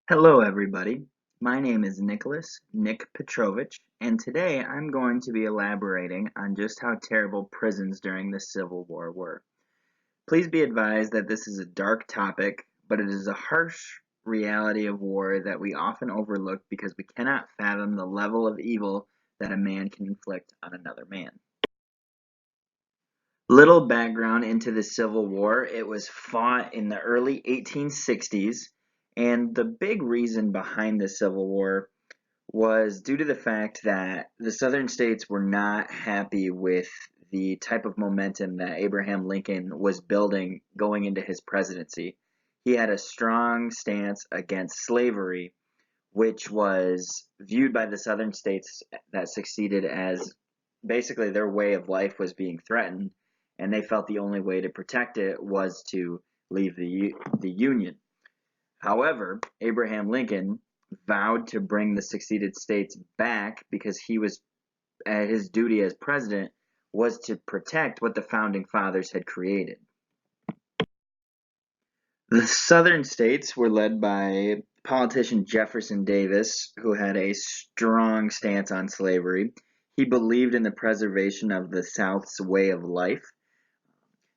Hello, everybody. My name is Nick Petrovich, and today I'm going to be elaborating on just how terrible prisons during the Civil War were. Please be advised that this is a dark topic, but it is a harsh reality of war that we often overlook because we cannot fathom the level of evil that a man can inflict on another man. Little background into the Civil War. It was fought in the early 1860s, and the big reason behind the Civil War was due to the fact that the Southern states were not happy with the type of momentum that Abraham Lincoln was building going into his presidency. He had a strong stance against slavery, which was viewed by the Southern states that succeeded as basically their way of life was being threatened, and they felt the only way to protect it was to leave the Union. However, Abraham Lincoln vowed to bring the seceded states back because his duty as president was to protect what the founding fathers had created. The southern states were led by politician Jefferson Davis, who had a strong stance on slavery. He believed in the preservation of the South's way of life.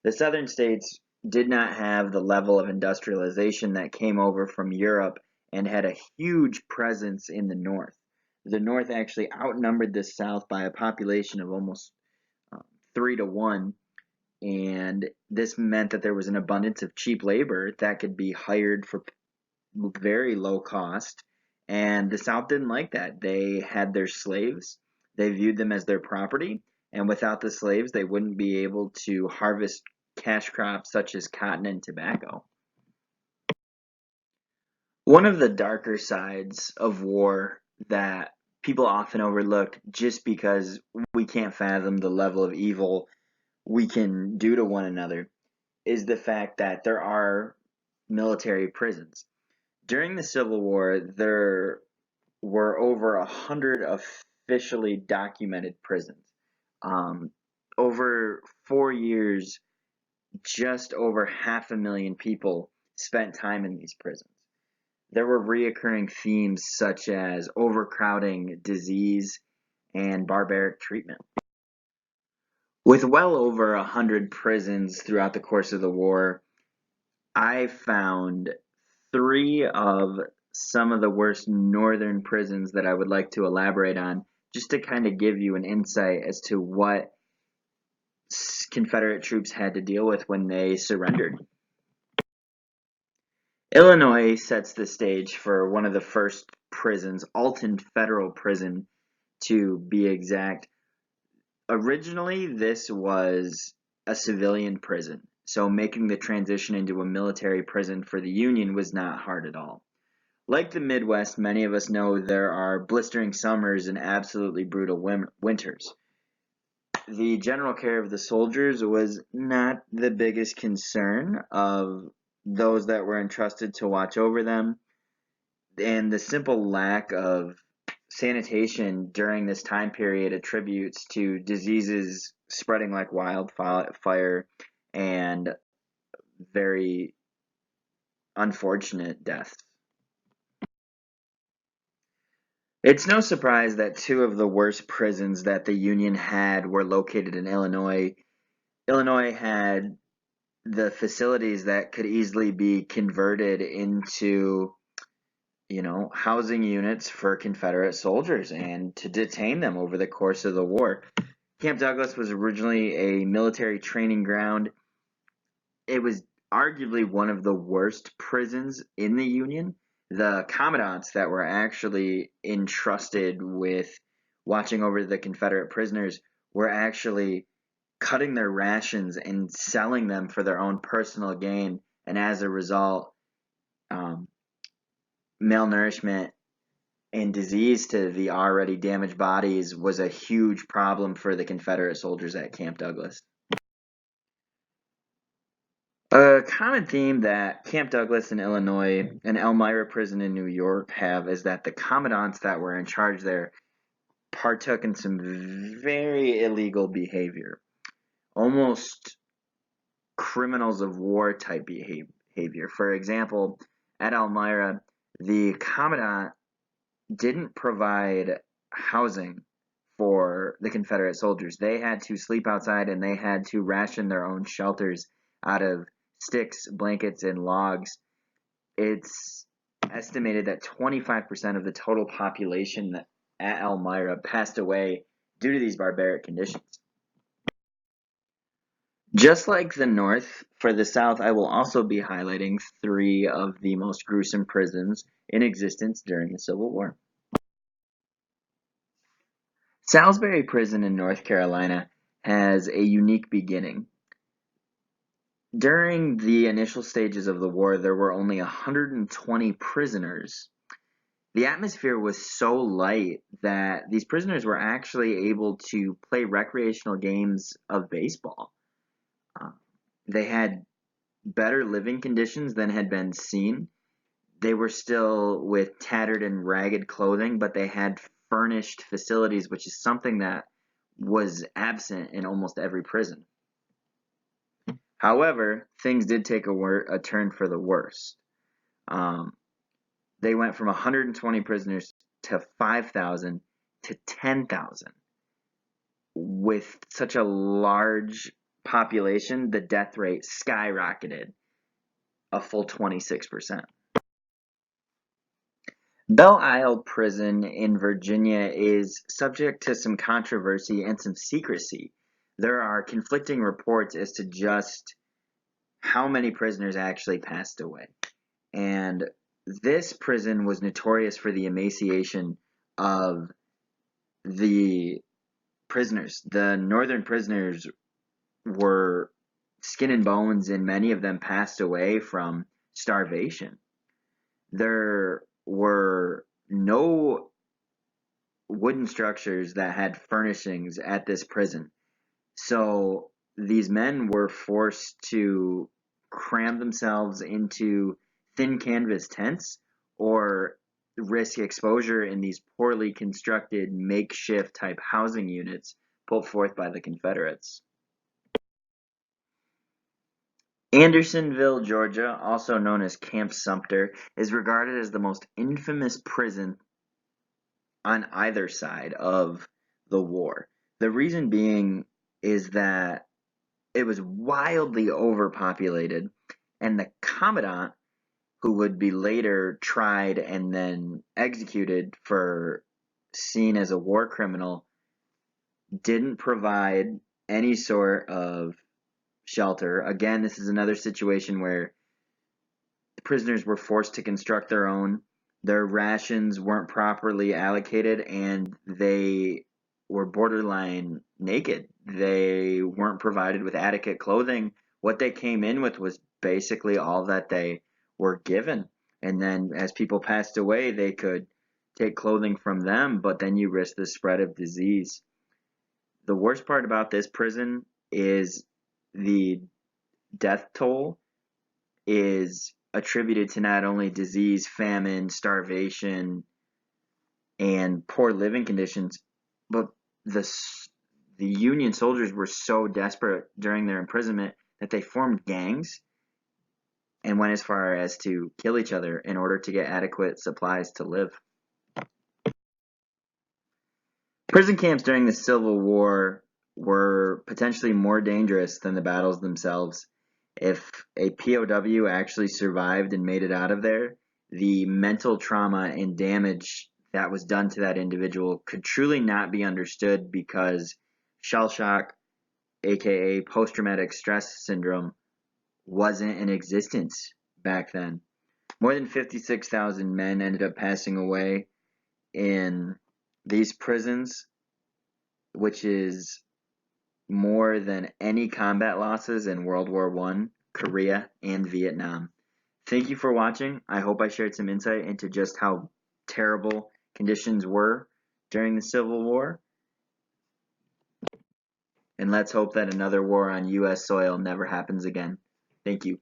The southern states did not have the level of industrialization that came over from Europe and had a huge presence in the North. The North actually outnumbered the South by a population of almost 3 to 1, and this meant that there was an abundance of cheap labor that could be hired for very low cost, and the South didn't like that. They had their slaves, they viewed them as their property, and without the slaves, they wouldn't be able to harvest cash crops such as cotton and tobacco. One of the darker sides of war that people often overlook just because we can't fathom the level of evil we can do to one another is the fact that there are military prisons. During the Civil War, there were over 100 officially documented prisons. Um, over 4 years, just over 500,000 people spent time in these prisons. There were reoccurring themes such as overcrowding, disease, and barbaric treatment. With well over 100 prisons throughout the course of the war, I found three of some of the worst northern prisons that I would like to elaborate on, just to kind of give you an insight as to what Confederate troops had to deal with when they surrendered. Illinois sets the stage for one of the first prisons, Alton Federal Prison to be exact. Originally, this was a civilian prison, so making the transition into a military prison for the Union was not hard at all. Like the Midwest, many of us know there are blistering summers and absolutely brutal winters. The general care of the soldiers was not the biggest concern of those that were entrusted to watch over them, and the simple lack of sanitation during this time period attributes to diseases spreading like wildfire and very unfortunate deaths. It's no surprise that two of the worst prisons that the Union had were located in Illinois. Illinois had the facilities that could easily be converted into, housing units for Confederate soldiers and to detain them over the course of the war. Camp Douglas was originally a military training ground. It was arguably one of the worst prisons in the Union. The commandants that were actually entrusted with watching over the Confederate prisoners were actually cutting their rations and selling them for their own personal gain, and as a result, um, malnourishment and disease to the already damaged bodies was a huge problem for the Confederate soldiers at Camp Douglas. A common theme that Camp Douglas in Illinois and Elmira Prison in New York have is that the commandants that were in charge there partook in some very illegal behavior, almost criminals of war type behavior. For example, at Elmira, the commandant didn't provide housing for the Confederate soldiers. They had to sleep outside and they had to ration their own shelters out of sticks, blankets, and logs. It's estimated that 25% of the total population at Elmira passed away due to these barbaric conditions. Just like the North, for the South, I will also be highlighting 3 of the most gruesome prisons in existence during the Civil War. Salisbury Prison in North Carolina has a unique beginning. During the initial stages of the war, there were only 120 prisoners. The atmosphere was so light that these prisoners were actually able to play recreational games of baseball. They had better living conditions than had been seen. They were still with tattered and ragged clothing, but they had furnished facilities, which is something that was absent in almost every prison. However, things did take a turn for the worse. They went from 120 prisoners to 5,000 to 10,000. With such a large population, the death rate skyrocketed a full 26%. Belle Isle Prison in Virginia is subject to some controversy and some secrecy. There are conflicting reports as to just how many prisoners actually passed away. And this prison was notorious for the emaciation of the prisoners. The northern prisoners were skin and bones, and many of them passed away from starvation. There were no wooden structures that had furnishings at this prison. So these men were forced to cram themselves into thin canvas tents or risk exposure in these poorly constructed makeshift type housing units put forth by the Confederates. Andersonville, Georgia, also known as Camp Sumter, is regarded as the most infamous prison on either side of the war. The reason being is that it was wildly overpopulated, and the commandant, who would be later tried and then executed for seen as a war criminal, didn't provide any sort of shelter. Again, this is another situation where the prisoners were forced to construct their own. Their rations weren't properly allocated, and they were borderline naked. They weren't provided with adequate clothing. What they came in with was basically all that they were given. And then as people passed away, they could take clothing from them, but then you risk the spread of disease. The worst part about this prison is the death toll is attributed to not only disease, famine, starvation, and poor living conditions, but the Union soldiers were so desperate during their imprisonment that they formed gangs and went as far as to kill each other in order to get adequate supplies to live. Prison camps during the Civil War were potentially more dangerous than the battles themselves. If a POW actually survived and made it out of there, the mental trauma and damage that was done to that individual could truly not be understood, because shell shock, aka post-traumatic stress syndrome, wasn't in existence back then. More than 56,000 men ended up passing away in these prisons, which is more than any combat losses in World War I, Korea, and Vietnam. Thank you for watching. I hope I shared some insight into just how terrible conditions were during the Civil War. And let's hope that another war on U.S. soil never happens again. Thank you.